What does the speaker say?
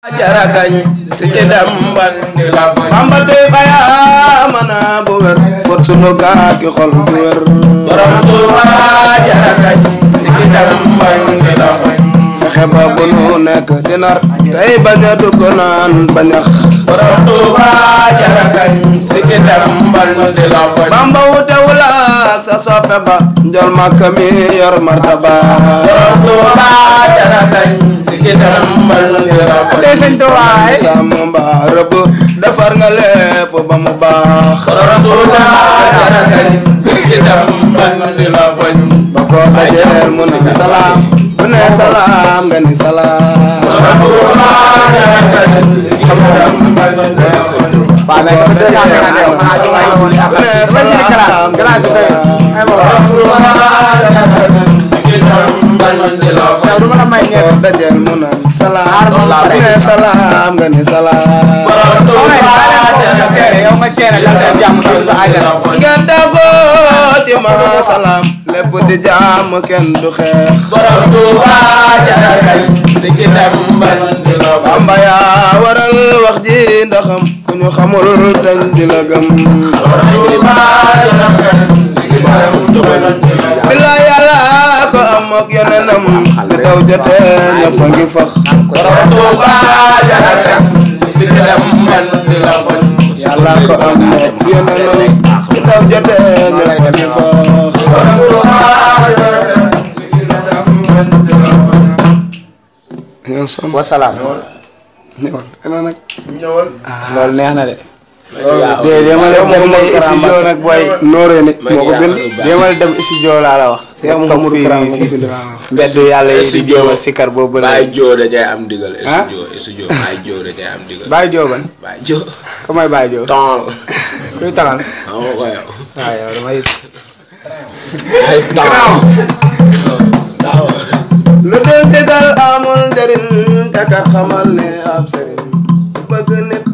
Jarakañ sikidam bandi la fa Bamba de baya mana bu wér fot sunu gaa ki xol bu wér borom Tuuba jarakañ sikidam bandi la fa fexe ba bu nu nekk di nar tey bañ a dugg naan bañax borom Tuuba jarakañ sikidam bandi la fa Bamba wute wula sa soppe ba njol Makka mi yor martaba borom Tuuba jarakañ sikidam bandi la fa sàmm mbaa rëbb defar nga lépp ba mu baax borom Tuuba jarakañ sikidam bandi la fa ba ko dajeel mu ne salaam bu ne salaam nga ni salaam borom Tuuba jarakañ sikidam bandi la fa bu ne salaam nga ni salaam dajeel mu ne salaam bu ne salaam nga ni salaam ngeen dagoo ci ma salaam lépp di jàmm kenn du xeex borom Tuuba jarakañ sikidam bandi la fa Bamba yaa waral wax ji ndaxam ku ñu xamul dañ di la gëm borom Tuuba jarakañ sikidam bandi la fa billaay yàlla ko am ak yonenam di daw jotee ñëpp a ngi fax borom Tuuba jarakañ sikidam bandi la fa yàlla ko am ak yonenam di daw jotee ñëpp a ngi fax borom Tuuba jarakañ sikidam bandi la fa wasalaam ñëwal ana nag ñëwal loolu neex na de demal dem studio nag booy nooree ni moo ko bind demal dem studio laa la wax Cheikh Mouhamadou Kara moo ko bind laa la wax mbeddu yàlla yi di jéem a sikkar boobu Baye Joo da cay am digal studio Baye Joo da cay am digal Baye Joo ban Baye Joo ko may Baye Joo ton kuy taxal amoo ko yow waaw yow damay lu dul digal amul njëriñ kaka xamal ne ab sëriñ bëgg nit